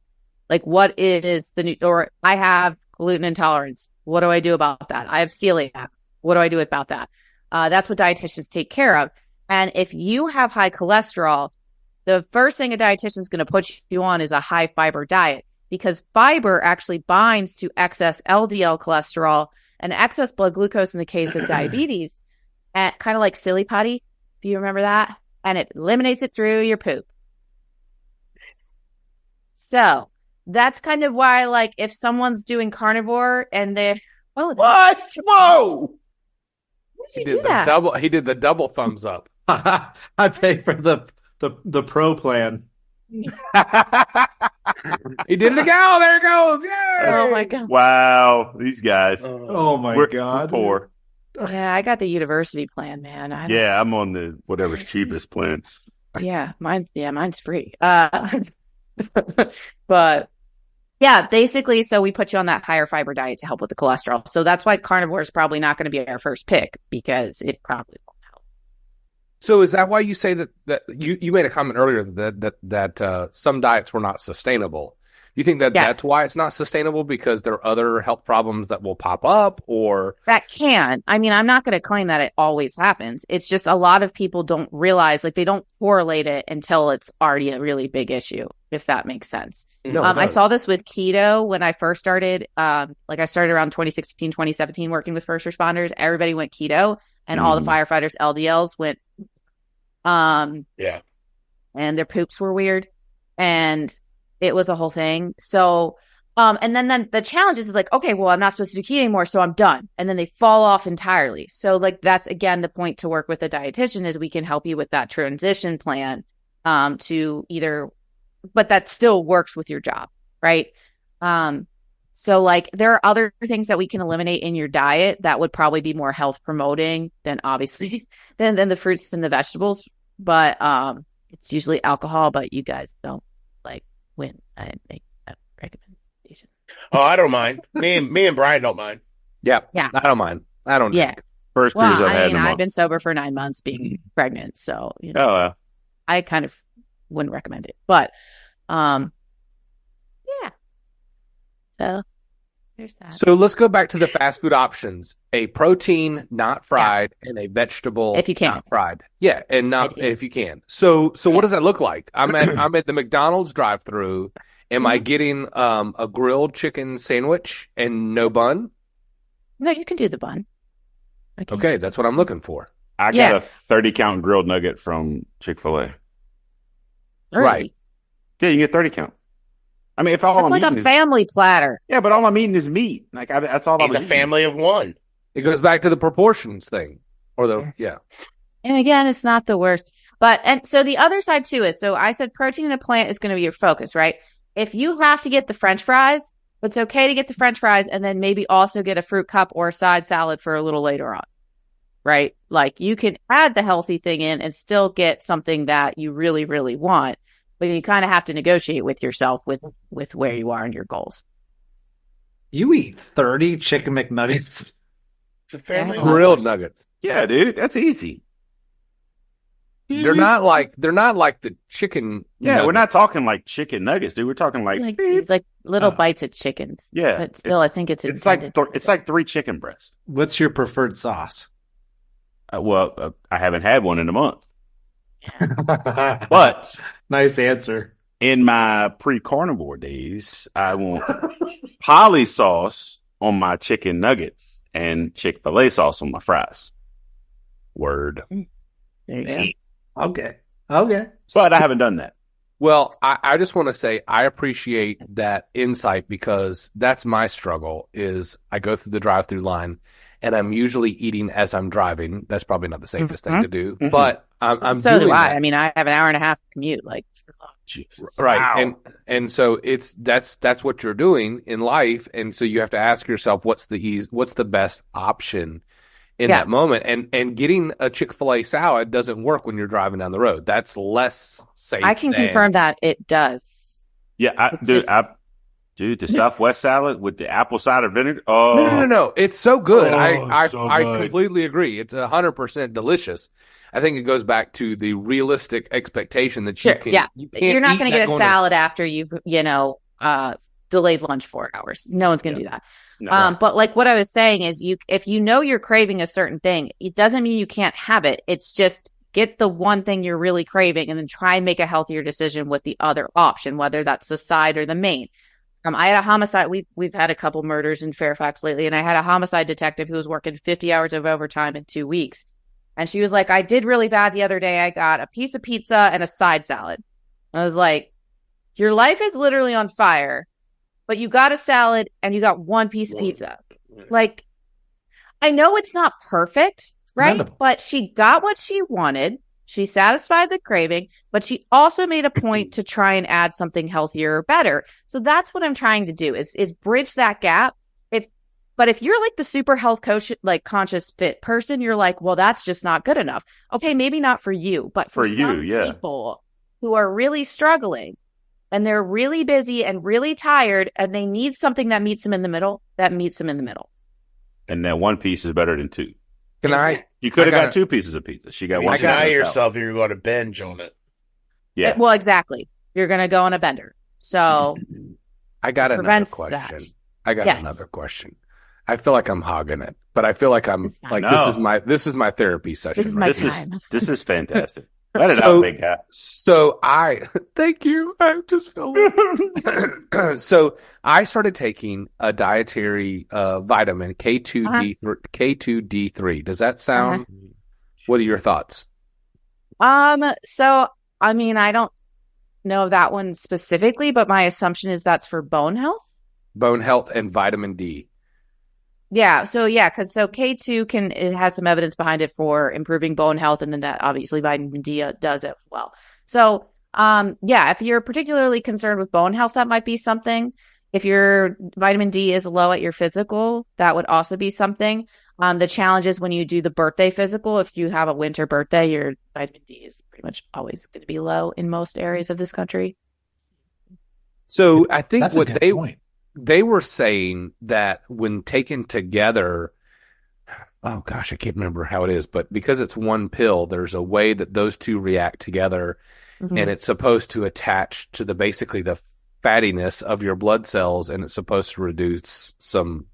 Like, what is or I have gluten intolerance. What do I do about that? I have celiac. What do I do about that? That's what dietitians take care of. And if you have high cholesterol, the first thing a dietitian is going to put you on is a high fiber diet, because fiber actually binds to excess LDL cholesterol and excess blood glucose in the case of diabetes, kind of like silly putty. Do you remember that? And it eliminates it through your poop. So that's kind of why, like, if someone's doing carnivore and they, what? Whoa! Did you do that? He did the double thumbs up. I pay for the pro plan. He did it again. Oh, there it goes. Yay! Oh my God. Wow, these guys. Oh my God. We're poor. Yeah, I got the university plan, man. Yeah, I'm on the whatever's cheapest plan. Yeah, mine's free. But yeah, basically, so we put you on that higher fiber diet to help with the cholesterol. So that's why carnivore is probably not going to be our first pick, because it probably won't help. So is that why you say that you made a comment earlier that some diets were not sustainable? You think that that's why it's not sustainable, because there are other health problems that will pop up, or that can? I mean, I'm not going to claim that it always happens. It's just a lot of people don't realize, like, they don't correlate it until it's already a really big issue, if that makes sense. No, I saw this with keto when I first started. I started around 2016, 2017 working with first responders. Everybody went keto, and all the firefighters' LDLs went. And their poops were weird, and it was a whole thing. So, and then the challenge is like, okay, well, I'm not supposed to do keto anymore, so I'm done. And then they fall off entirely. So, like, that's again the point to work with a dietitian, is we can help you with that transition plan to either, but that still works with your job, right? So, like, there are other things that we can eliminate in your diet that would probably be more health promoting than obviously than the fruits and the vegetables. But it's usually alcohol, but you guys don't like when I make that recommendation. Oh, I don't mind. Me and Brian don't mind. Yeah. I don't mind. I don't drink. First beers I've had in a month. I've been sober for 9 months being pregnant, so I kind of wouldn't recommend it. But so there's that. So let's go back to the fast food options: a protein not fried and a vegetable if you can, not fried. Yeah, and not if you can. So what does that look like? I'm at the McDonald's drive-through. Am I getting a grilled chicken sandwich and no bun? No, you can do the bun. Okay, that's what I'm looking for. I got a 30-count grilled nugget from Chick-fil-A. Right. Yeah, you get 30 count. I mean, if all that's I'm like eating a family platter. Yeah, but all I'm eating is meat. Like that's all I'm eating. It's a family of one. It goes back to the proportions thing, or And again, it's not the worst. And so the other side too is, so I said protein in a plant is going to be your focus, right? If you have to get the French fries, it's okay to get the French fries and then maybe also get a fruit cup or a side salad for a little later on, right? Like, you can add the healthy thing in and still get something that you really, really want. But you kind of have to negotiate with yourself with where you are and your goals. You eat 30 chicken McNuggets? It's a family grilled nuggets. Yeah, dude, that's easy. They're not like the chicken. Yeah, nuggets. We're not talking like chicken nuggets, dude. We're talking it's like little bites of chickens. Yeah, but still, I think it's like 3 chicken breasts. What's your preferred sauce? I haven't had one in a month. But nice answer. In my pre-carnivore days, I want Polly sauce on my chicken nuggets and Chick-fil-A sauce on my fries. Word. There you go. Okay. But I haven't done that. Well, I just want to say I appreciate that insight, because that's my struggle. Is I go through the drive-through line and I'm usually eating as I'm driving. That's probably not the safest thing to do, but I'm so doing do I. that. I mean, I have an hour and a half commute, like, right. Wow. And so that's what you're doing in life. And so you have to ask yourself, what's the best option in that moment? And getting a Chick-fil-A salad doesn't work when you're driving down the road. That's less safe. I can confirm that it does. Yeah, Dude, the Southwest salad with the apple cider vinegar. Oh no! It's so good. Oh, I so good. completely agree. It's 100% delicious. I think it goes back to the realistic expectation that Sure, you can. yeah. You can't You're not eat going to that get a salad after you've, delayed lunch 4 hours. No one's going to do that. No. But like what I was saying is if you know you're craving a certain thing, it doesn't mean you can't have it. It's just get the one thing you're really craving and then try and make a healthier decision with the other option, whether that's the side or the main. I had a homicide. We've had a couple murders in Fairfax lately, and I had a homicide detective who was working 50 hours of overtime in 2 weeks. And she was like, I did really bad the other day. I got a piece of pizza and a side salad. I was like, your life is literally on fire, but you got a salad and you got one piece of pizza. Like, I know it's not perfect, right? Commendable. But she got what she wanted. She satisfied the craving, but she also made a point to try and add something healthier or better. So that's what I'm trying to do is bridge that gap. But if you're like the super health coach, like conscious fit person, you're like, well, that's just not good enough. Okay, maybe not for you, but for some people who are really struggling and they're really busy and really tired and they need something that meets them in the middle, that meets them in the middle. And that one piece is better than two. You could have got 2 pieces of pizza. She got one. You deny yourself and you're going to binge on it. Yeah. Well, exactly. You're going to go on a bender. So I got another question. Another question. I feel like I'm hogging it, but I feel like I'm like, this is my therapy session. This is my time. This is fantastic. Let it out, big guy. So thank you. I just feel so I started taking a dietary vitamin K2D3. Does that sound? What are your thoughts? So I mean, I don't know that one specifically, but my assumption is that's for bone health. Bone health and vitamin D. Yeah. So K2 it has some evidence behind it for improving bone health, and then that obviously vitamin D does it well. So, if you're particularly concerned with bone health, that might be something. If your vitamin D is low at your physical, that would also be something. The challenge is when you do the birthday physical, if you have a winter birthday, your vitamin D is pretty much always going to be low in most areas of this country. So I think what they were saying that when taken together, oh gosh, I can't remember how it is, but because it's one pill, there's a way that those two react together, and it's supposed to attach to basically the fattiness of your blood cells, and it's supposed to reduce some,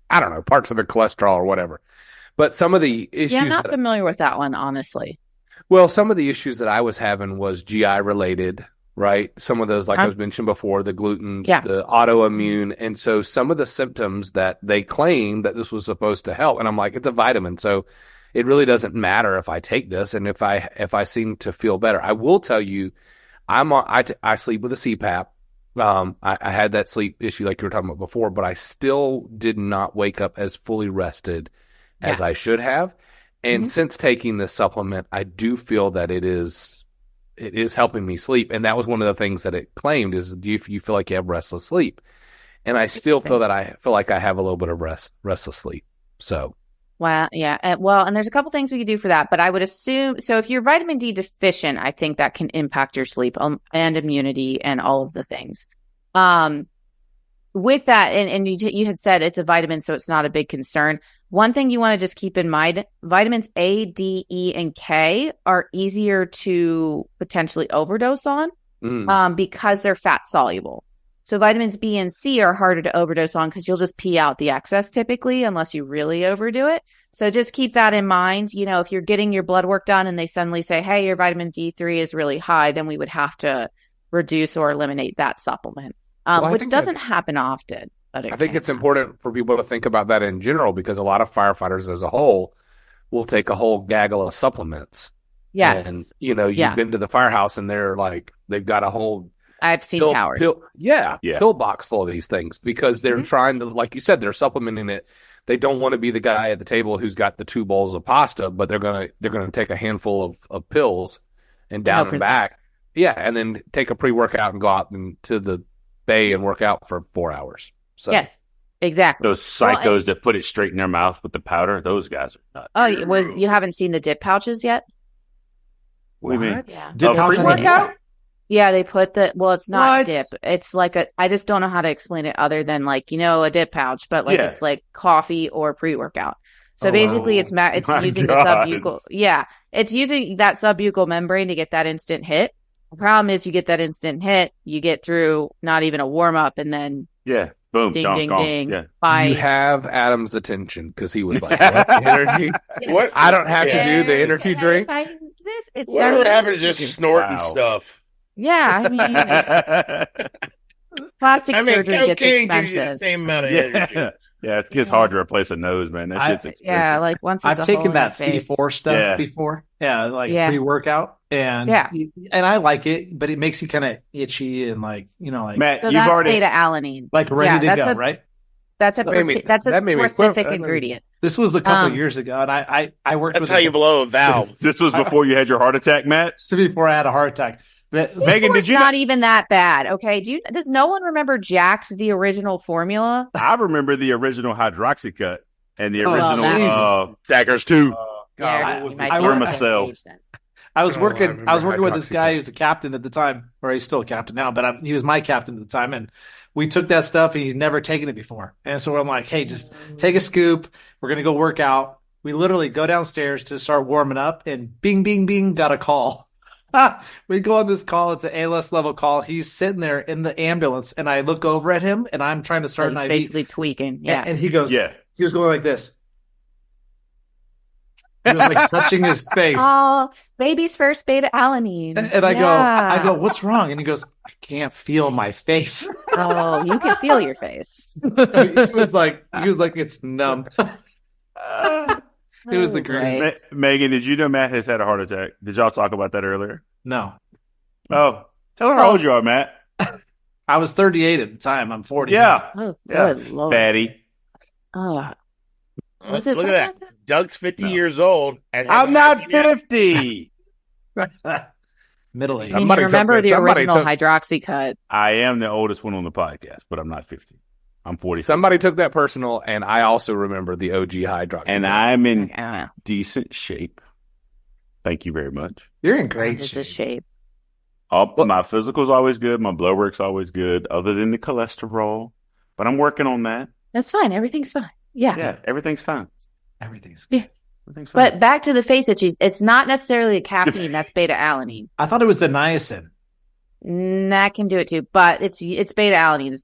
I don't know, parts of the cholesterol or whatever. But some of the issues... Yeah, I'm not familiar with that one, honestly. Well, some of the issues that I was having was GI related, right? Some of those, like I was mentioned before, the glutens, the autoimmune. And so some of the symptoms that they claim that this was supposed to help, and I'm like, it's a vitamin, so it really doesn't matter if I take this and if I seem to feel better. I will tell you, I sleep with a CPAP. I had that sleep issue like you were talking about before, but I still did not wake up as fully rested as I should have. And since taking this supplement, I do feel that it is helping me sleep. And that was one of the things that it claimed is, do you feel like you have restless sleep? And I still feel that I feel like I have a little bit of restless sleep. So. Well, yeah. And there's a couple things we could do for that, but I would assume, so if you're vitamin D deficient, I think that can impact your sleep and immunity and all of the things. With that, and you had said it's a vitamin, so it's not a big concern. One thing you want to just keep in mind, vitamins A, D, E, and K are easier to potentially overdose on because they're fat soluble. So vitamins B and C are harder to overdose on because you'll just pee out the excess typically unless you really overdo it. So just keep that in mind. You know, if you're getting your blood work done and they suddenly say, hey, your vitamin D3 is really high, then we would have to reduce or eliminate that supplement, which doesn't happen often. But I think it's important for people to think about that in general because a lot of firefighters as a whole will take a whole gaggle of supplements. Yes. And, you've been to the firehouse and they're like, they've got a whole... I've seen towers. Pill box full of these things because they're trying to, like you said, they're supplementing it. They don't want to be the guy at the table who's got the 2 bowls of pasta, but they're gonna take a handful of pills and down and back. Yeah, and then take a pre-workout and go out to the bay and work out for 4 hours. So yes, exactly. Those psychos that put it straight in their mouth with the powder, those guys are nuts. Oh, you haven't seen the dip pouches yet? What do you mean? Yeah. Dip pouches pre-workout? Yeah, they put it's not dip. It's like I just don't know how to explain it other than a dip pouch, but it's like coffee or pre-workout. So basically, it's using the God. subbuccal. Yeah, it's using that subbuccal membrane to get that instant hit. The problem is, you get that instant hit, you get through not even a warm up, and then boom, ding, donk, ding, donk. ding. Yeah. By You have Adam's attention because he was like, what? Energy? What? I don't have to do the energy drink. Whatever happened to just snorting stuff? Yeah, I mean, plastic surgery gets cocaine gives you the expensive. same amount of energy. Yeah, it gets hard to replace a nose, man. That shit's expensive. Yeah, like once it's I've a hole taken in that your face. C4 stuff before. Yeah, like pre-workout. And I like it, but it makes you kind of itchy and like, Matt, So you've that's already beta-alanine. like ready to go, right? That's a specific ingredient. This was a couple of years ago, and I worked with That's how you blow a valve. This was before you had your heart attack, Matt? So before I had a heart attack. Megan, did you not even that bad? Okay, does no one remember Jack's the original formula? I remember the original Hydroxycut and the original Daggers too. Thermacell. I was working with this guy who's a captain at the time, or he's still a captain now, but he was my captain at the time, and we took that stuff, and he's never taken it before. And so I'm like, hey, just take a scoop. We're gonna go work out. We literally go downstairs to start warming up, and bing, bing, bing, got a call. We go on this call. It's an ALS level call. He's sitting there in the ambulance, and I look over at him, and I'm trying to start an IV. Basically tweaking. Yeah. And he goes, he was going like this. He was like touching his face. Oh, baby's first beta-alanine. And I go, what's wrong? And he goes, I can't feel my face. Oh, you can feel your face. He was like, it's numb. It was the greatest. Megan, did you know Matt has had a heart attack? Did y'all talk about that earlier? No. Oh, tell her how old you are, Matt. I was 38 at the time. I'm 40. Yeah. Oh, good Lord. Fatty. Was Look at that. Doug's 50 years old. And I'm not 50. Middle age. Remember the original Hydroxycut. I am the oldest one on the podcast, but I'm not 50. I'm 40. Somebody took that personal, and I also remember the OG Hydroxycut. And I'm in decent shape. Thank you very much. You're in great shape. My physical's always good. My blood work's always good, other than the cholesterol. But I'm working on that. That's fine. Everything's fine. Yeah. Yeah, everything's fine. Everything's good. Yeah. Everything's fine. But back to the face itchies. It's not necessarily a caffeine. That's beta-alanine. I thought it was the niacin. That can do it too, but it's beta-alanine.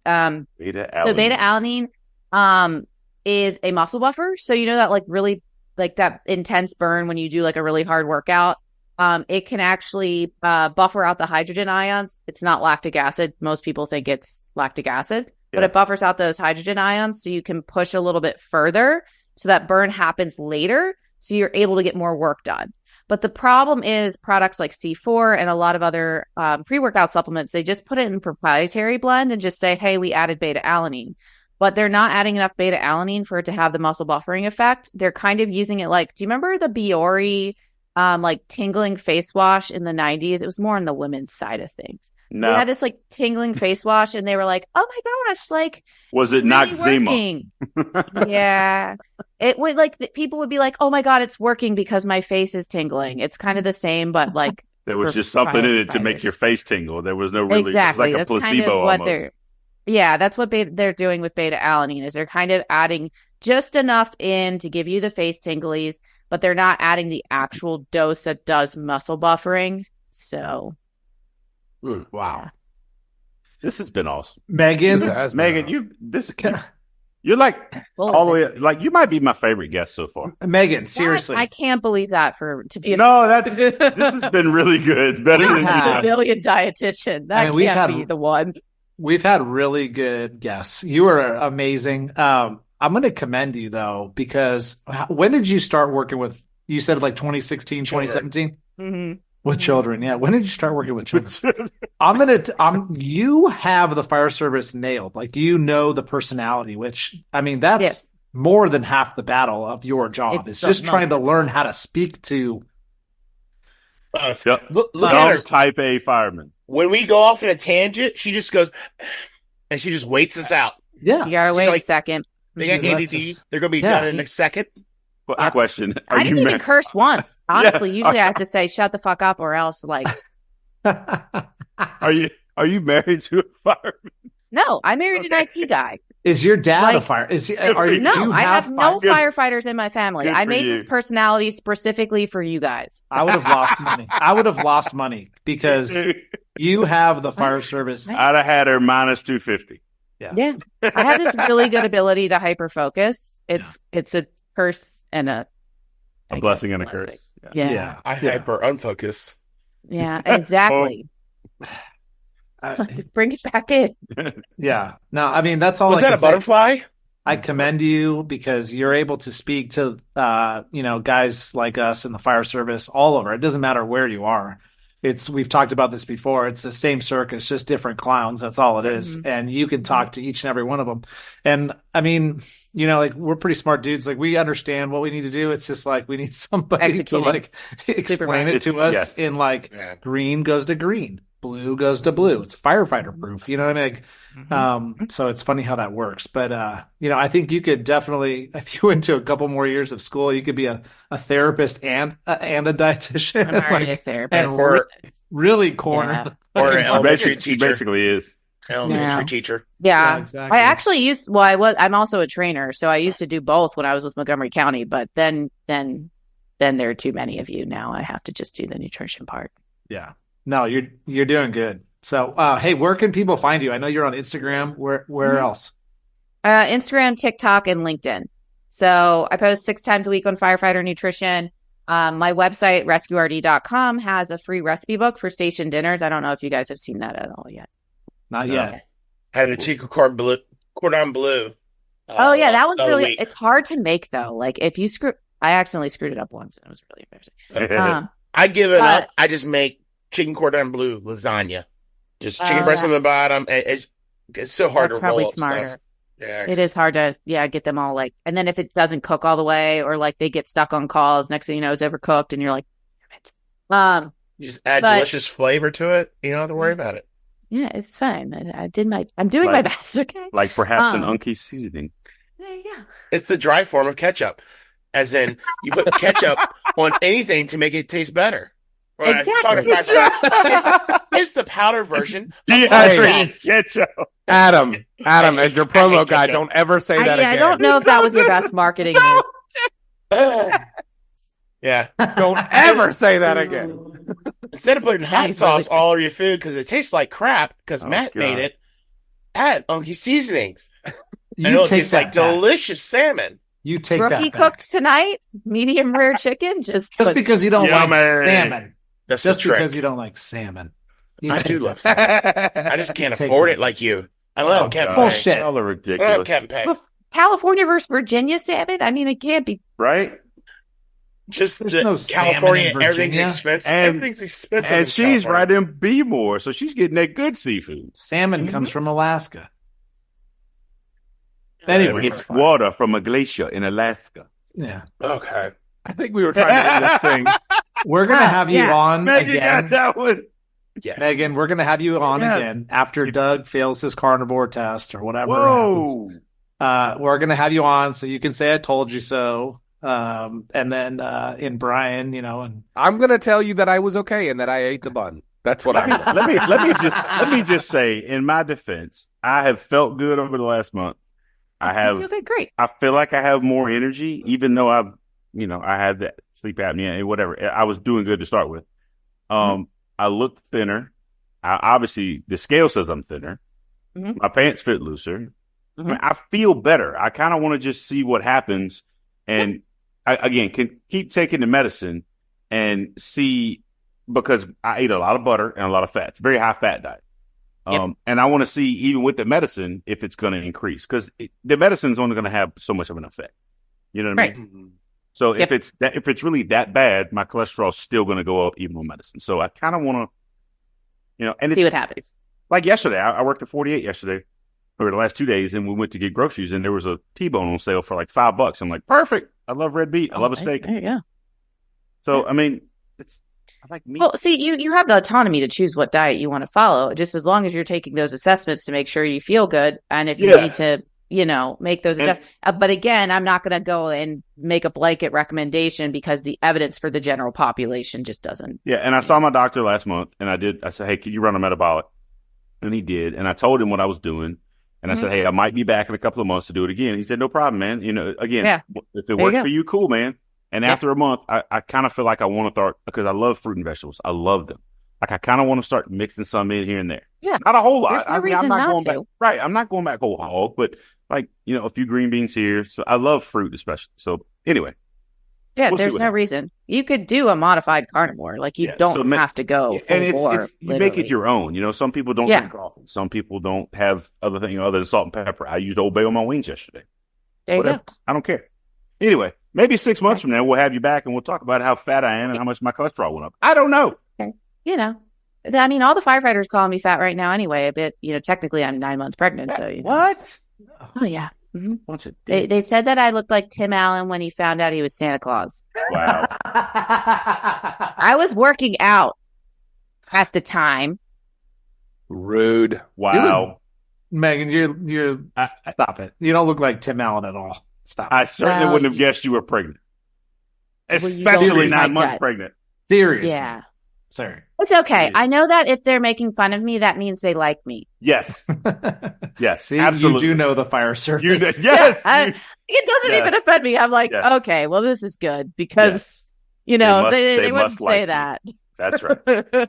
Beta-alanine. So beta-alanine is a muscle buffer. So you know that like really like that intense burn when you do like a really hard workout. It can actually buffer out the hydrogen ions. It's not lactic acid. Most people think it's lactic acid, but it buffers out those hydrogen ions so you can push a little bit further so that burn happens later so you're able to get more work done. But the problem is products like C4 and a lot of other pre-workout supplements, they just put it in proprietary blend and just say, hey, we added beta-alanine. But they're not adding enough beta-alanine for it to have the muscle buffering effect. They're kind of using it like, do you remember the Biore like tingling face wash in the 90s? It was more on the women's side of things. No. They had this like tingling face wash and they were like, oh my gosh, like. Was it really Noxzema? Yeah. It would like, people would be like, oh my God, it's working because my face is tingling. It's kind of the same, but like. There was just something in it to make your face tingle. There was no really. Exactly. It was like a placebo kind of what almost. That's what they're doing with beta-alanine is they're kind of adding just enough in to give you the face tinglies, but they're not adding the actual dose that does muscle buffering. So. Wow. This has been awesome. Megan, you're like all the way, like you might be my favorite guest so far. Megan, seriously. I can't believe that to be this has been really good. Better than civilian dietitian. That can't be the one. We've had really good guests. You are amazing. I'm going to commend you though, because when did you start working with, you said like 2016, 2017? Mm-hmm. With children, yeah. When did you start working with children? You have the fire service nailed. Like, you know the personality, which, I mean, that's more than half the battle of your job. It's just trying to learn how to speak to us. Yep. Look at her. Type A fireman. When we go off in a tangent, she just goes, and she just waits us out. Yeah. You gotta wait a second. They got ADD. They're going to be done in a second. Question. I didn't even curse once. Honestly, usually I have to say, shut the fuck up or else like. Are you married to a fireman? No, I married an IT guy. Is your dad a Like- fire? No, I have no firefighters in my family. Good I for made you. this personality specifically for you guys. I would have lost money. I would have lost money because you have the fire service. I'd have had her minus 250. Yeah. I have this really good ability to hyper focus. It's a curse and a Blessing and a curse. Yeah. I hyper unfocus. Yeah, exactly. Bring it back in. Yeah. No, I mean, that's all. Was that a butterfly? I commend you because you're able to speak to, guys like us in the fire service all over. It doesn't matter where you are. We've talked about this before. It's the same circus, just different clowns. That's all it is. Mm-hmm. And you can talk to each and every one of them. And I mean, we're pretty smart dudes. Like, we understand what we need to do. It's just like, we need somebody to explain it to us in green goes to green. Blue goes to blue. It's firefighter proof. You know what I mean? So it's funny how that works. But, I think you could definitely, if you went to a couple more years of school, you could be a therapist and a dietitian. I'm already a therapist. And really corner. Or an elementary teacher. She basically is. Elementary teacher. Yeah. Exactly. I actually I'm also a trainer. So I used to do both when I was with Montgomery County, but then there are too many of you now. I have to just do the nutrition part. Yeah. No, you're doing good. So, hey, where can people find you? I know you're on Instagram. Where else? Instagram, TikTok, and LinkedIn. So I post 6 times a week on firefighter nutrition. My website, rescuerd.com, has a free recipe book for station dinners. I don't know if you guys have seen that at all yet. Not yet. I had a Chico cordon bleu. That one's really. week. It's hard to make though. Like if you I accidentally screwed it up once, and it was really embarrassing. I give it up. I just make chicken cordon bleu lasagna. Just chicken breast on the bottom. It's so hard to roll probably up smarter. stuff. Yeah, It is hard to get them all and then if it doesn't cook all the way or they get stuck on calls, next thing you know it's overcooked and you're like, damn it. You just add delicious flavor to it. You don't have to worry about it. Yeah, it's fine. I'm doing my best. Okay. Like perhaps an Unkie seasoning. There you go. It's the dry form of ketchup. As in, you put ketchup on anything to make it taste better. Right? Exactly. It's the powder version. Dehydrated ketchup. Adam, as your promo guy, ketchup. don't ever say that again. I don't know if that was your best marketing move. Yeah. Don't ever say that again. Instead of putting hot sauce all over your food because it tastes like crap, because Matt made it, add Unkie seasonings. It'll taste like delicious salmon. You take Rookie that back. cooked tonight, medium rare chicken. Just because you don't like salmon. That's Just the trick. because you don't like salmon. I do love salmon. I just can't afford it like you. I don't know. Can't pay. Bullshit. All are I ridiculous. can't pay. California versus Virginia salmon. I mean, it can't be. Right? Just There's the no salmon California, in everything's Virginia. expensive. And- Everything's expensive. And in she's California. right in B-more, so she's getting that good seafood. Salmon comes from Alaska. Anyway, It's water from a glacier in Alaska. yeah. Okay. I think we were trying to end this thing. We're gonna have you on Megan got again. that one. Yes. Megan, we're gonna have you on Yes. again after Doug fails his carnivore test or whatever. Whoa. happens. We're gonna have you on so you can say I told you so. And then in Brian, and I'm going to tell you that I was okay and that I ate the bun. That's what I'm doing. Let me just say, in my defense, I have felt good over the last month. Okay, great. I feel like I have more energy, even though I had that sleep apnea and whatever. I was doing good to start with. I looked thinner. Obviously, the scale says I'm thinner. Mhm. My pants fit looser. I mean, I feel better. I kind of want to just see what happens, and I can keep taking the medicine and see, because I ate a lot of butter and a lot of fat. It's a very high fat diet. And I want to see, even with the medicine, if it's going to increase, because the medicine's only going to have so much of an effect. You know what I mean? So if it's really that bad, my cholesterol's still going to go up even with medicine. So I kind of want to, and See what happens. Like yesterday, I worked at 48 yesterday, or the last 2 days, and we went to get groceries, and there was a T-bone on sale for like $5. I'm like, perfect. I love red meat. I love a steak. There you go. So I mean, I like meat. Well, see, you have the autonomy to choose what diet you want to follow, just as long as you're taking those assessments to make sure you feel good. And if you need to, make those adjustments. But again, I'm not going to go and make a blanket recommendation because the evidence for the general population just doesn't. Yeah, and I saw my doctor last month, and I said, hey, can you run a metabolic? And he did. And I told him what I was doing. And I said, hey, I might be back in a couple of months to do it again. He said, no problem, man. Again, if it works for you, cool, man. And after a month, I kind of feel like I want to start, because I love fruit and vegetables. I love them. Like, I kind of want to start mixing some in here and there. Yeah. Not a whole lot. There's no reason I'm not not going to. back. Right. I'm not going back whole hog, but a few green beans here. So I love fruit especially. So anyway. Yeah, there's no reason. You could do a modified carnivore. Like, you don't have to go. And you make it your own. Some people don't drink coffee. Some people don't have other things other than salt and pepper. I used Old Bay on my wings yesterday. There you go. I don't care. Anyway, maybe 6 months from now, we'll have you back and we'll talk about how fat I am and how much my cholesterol went up. I don't know. Okay. I mean, all the firefighters calling me fat right now anyway. Technically I'm 9 months pregnant. So What? Oh, yeah. Mm-hmm. Bunch of They said that I looked like Tim Allen when he found out he was Santa Claus. Wow. I was working out at the time. Rude. Wow. Megan, you're stop it. You don't look like Tim Allen at all. Stop. I certainly wouldn't have guessed you were pregnant. Especially 9 months pregnant. Seriously. Yeah. Sorry. It's okay. I know that if they're making fun of me, that means they like me. Yes. Yes. See, absolutely. You do know the fire service. Yes. It doesn't even offend me. I'm like, okay, well, this is good because, they wouldn't say that. That's right.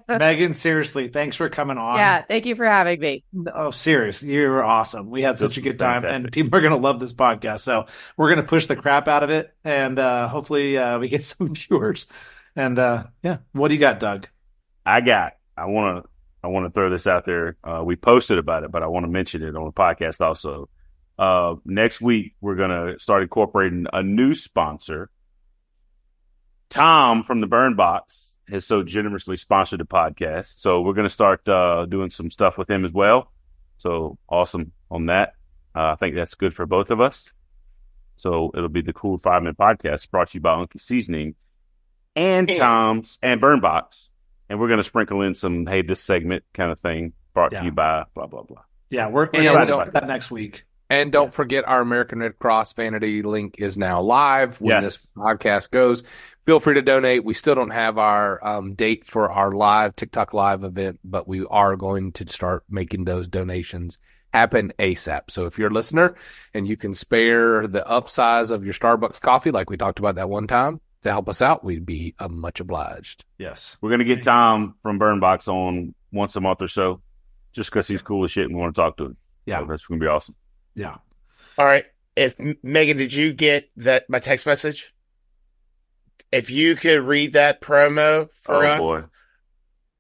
Megan, seriously, thanks for coming on. Yeah, thank you for having me. Oh, serious. You were awesome. We had such a good time, and people are going to love this podcast. So we're going to push the crap out of it, and hopefully we get some viewers. And what do you got, Doug? I want to throw this out there. We posted about it, but I want to mention it on the podcast also. Next week, we're going to start incorporating a new sponsor. Tom from the Burn Box has so generously sponsored the podcast. So we're going to start doing some stuff with him as well. So awesome on that. I think that's good for both of us. So it'll be the Cool Fireman Podcast brought to you by Unkie Seasoning and Tom's and Burn Box. And we're going to sprinkle in some, hey, this segment kind of thing brought to you by blah, blah, blah. Yeah, we're excited about that next week. And don't forget, our American Red Cross Vanity link is now live when this podcast goes. Feel free to donate. We still don't have our date for our live TikTok live event, but we are going to start making those donations happen ASAP. So if you're a listener and you can spare the upsize of your Starbucks coffee, like we talked about that one time, to help us out, we'd be much obliged. Yes. We're going to get Tom from Burn Box on once a month or so, just because he's cool as shit and we want to talk to him. Yeah. So that's going to be awesome. Yeah. All right. Megan, did you get my text message? If you could read that promo for us. Boy.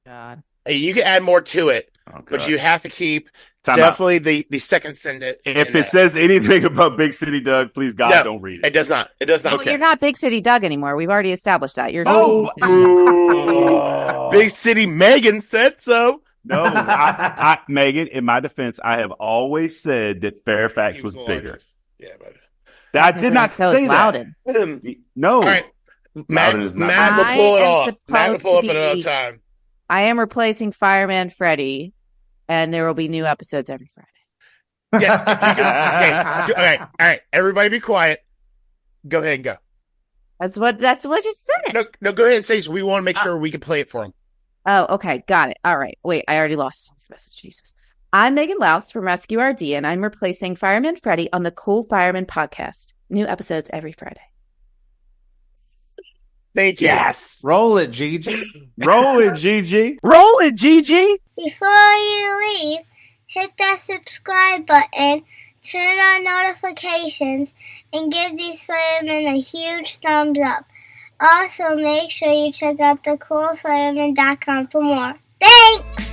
God. You can add more to it, but you have to keep definitely the second sentence. If it says anything about Big City Doug, please God, don't read it. It does not. It does not. Well, you're not Big City Doug anymore. We've already established that. You're Big City Megan said so. No, Megan, in my defense, I have always said that Fairfax was bigger. Yeah, but I did not say that. No. All right. Matt will pull it off. Matt will pull up another time. I am replacing Fireman Freddy, and there will be new episodes every Friday. Yes. If you can, okay. All right. Everybody be quiet. Go ahead and go. That's what you said. No, go ahead and say so. We want to make sure we can play it for him. Oh, okay. Got it. All right. Wait, I already lost this message. Jesus. I'm Megan Lautz from Rescue RD, and I'm replacing Fireman Freddy on the Cool Fireman Podcast. New episodes every Friday. Thank you. Yes. Roll it, Gigi. Roll it, Gigi. Roll it, Gigi. Before you leave, hit that subscribe button, turn on notifications, and give these firemen a huge thumbs up. Also, make sure you check out thecoolfireman.com for more. Thanks!